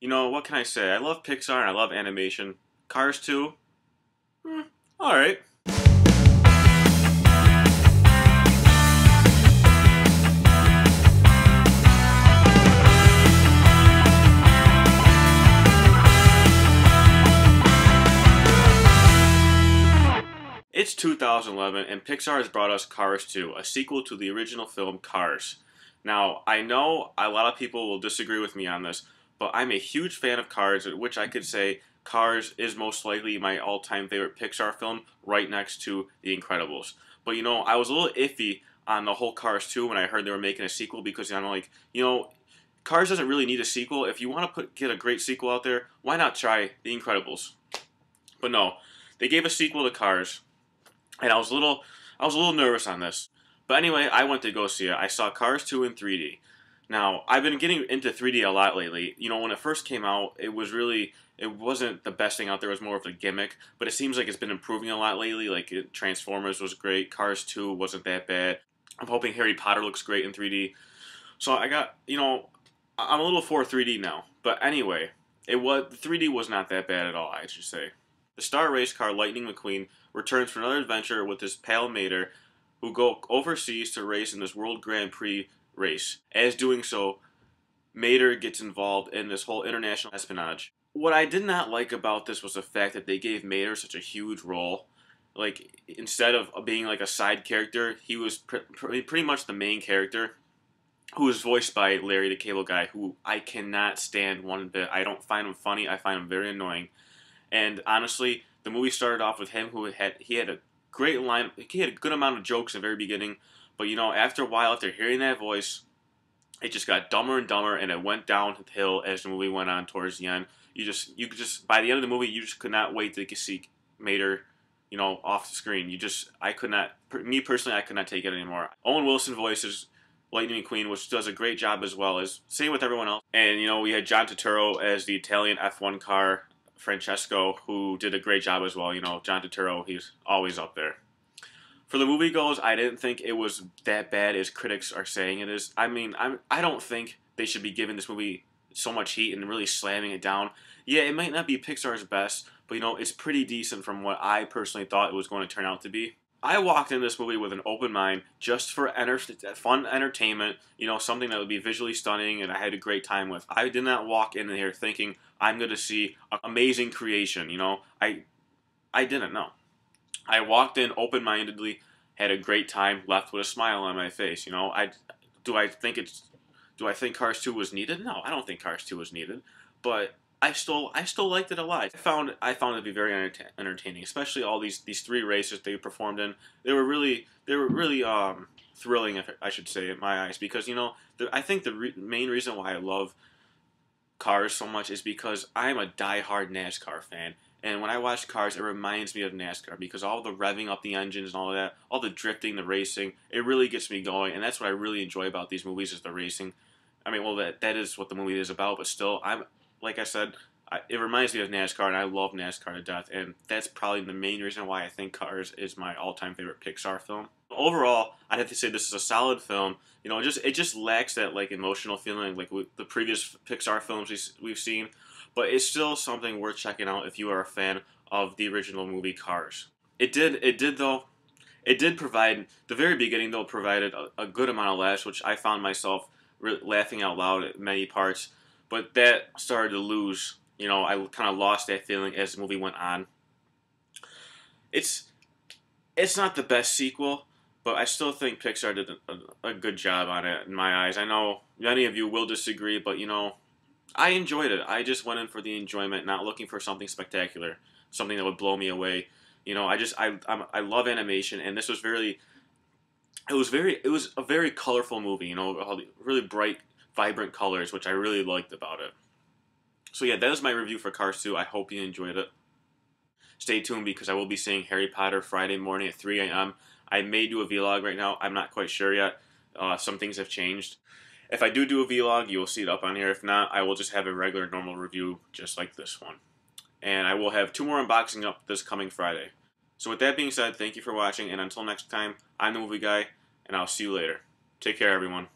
You know, what can I say? I love Pixar and I love animation. Cars 2? Hmm, alright. It's 2011 and Pixar has brought us Cars 2, a sequel to the original film Cars. Now, I know a lot of people will disagree with me on this, but I'm a huge fan of Cars, which I could say Cars is most likely my all-time favorite Pixar film, right next to The Incredibles. But you know, I was a little iffy on the whole Cars 2 when I heard they were making a sequel because I'm like, you know, Cars doesn't really need a sequel. If you want to get a great sequel out there, why not try The Incredibles? But no, they gave a sequel to Cars, and I was a little nervous on this. But anyway, I went to go see it. I saw Cars 2 in 3D. Now, I've been getting into 3D a lot lately. You know, when it first came out, it wasn't the best thing out there. It was more of a gimmick, but it seems like it's been improving a lot lately. Like Transformers was great, Cars 2 wasn't that bad. I'm hoping Harry Potter looks great in 3D. So I got, you know, I'm a little for 3D now. But anyway, 3D was not that bad at all, I should say. The star race car Lightning McQueen returns for another adventure with his pal Mater, who go overseas to race in this World Grand Prix race. As doing so, Mater gets involved in this whole international espionage. What I did not like about this was the fact that they gave Mater such a huge role. Like, instead of being like a side character, he was pretty much the main character, who is voiced by Larry the Cable Guy, who I cannot stand one bit. I don't find him funny. I find him very annoying. And honestly, the movie started off with him he had a great line. He had a good amount of jokes in the very beginning, but you know, after a while, after hearing that voice, it just got dumber and dumber, and it went downhill as the movie went on towards the end. You could just by the end of the movie, you just could not wait to see Mater, you know, off the screen. I could not. Me personally, I could not take it anymore. Owen Wilson voices Lightning McQueen, which does a great job as well as same with everyone else. And you know, we had John Turturro as the Italian F1 car Francesco, who did a great job as well. You know, John Turturro, he's always up there. For the movie goes, I didn't think it was that bad as critics are saying it is. I mean, I don't think they should be giving this movie so much heat and really slamming it down. Yeah, it might not be Pixar's best, but you know, it's pretty decent from what I personally thought it was going to turn out to be. I walked in this movie with an open mind, just for fun entertainment, you know, something that would be visually stunning and I had a great time with. I did not walk in here thinking I'm going to see an amazing creation, you know. I didn't know. I walked in open-mindedly, had a great time, left with a smile on my face, you know. Do I think Cars 2 was needed? No, I don't think Cars 2 was needed, but I still liked it a lot. I found it to be very entertaining, especially all these three races they performed in. They were really thrilling, if I should say, in my eyes, because you know I think the main reason why I love Cars so much is because I'm a die-hard NASCAR fan. And when I watch Cars, it reminds me of NASCAR because all the revving up the engines and all that, all the drifting, the racing, it really gets me going. And that's what I really enjoy about these movies is the racing. I mean, well, that is what the movie is about, but still, like I said, it reminds me of NASCAR, and I love NASCAR to death, and that's probably the main reason why I think Cars is my all-time favorite Pixar film. Overall, I'd have to say this is a solid film. You know, it just lacks that like emotional feeling like with the previous Pixar films we've seen, but it's still something worth checking out if you are a fan of the original movie Cars. It did provide the very beginning though provided a good amount of laughs, which I found myself laughing out loud at many parts. But that started to lose. You know, I kind of lost that feeling as the movie went on. It's it's not the best sequel, but I still think Pixar did a good job on it in my eyes. I know many of you will disagree, but you know, I enjoyed it. I just went in for the enjoyment, not looking for something spectacular, something that would blow me away. You know, I love animation, and this was it was a very colorful movie. You know, all the really bright, vibrant colors, which I really liked about it. So yeah, that is my review for Cars 2. I hope you enjoyed it. Stay tuned because I will be seeing Harry Potter Friday morning at 3 a.m. I may do a vlog right now. I'm not quite sure yet. Some things have changed. If I do a vlog, you will see it up on here. If not, I will just have a regular normal review just like this one. And I will have 2 more unboxing up this coming Friday. So with that being said, thank you for watching, and until next time, I'm the Movie Guy, and I'll see you later. Take care, everyone.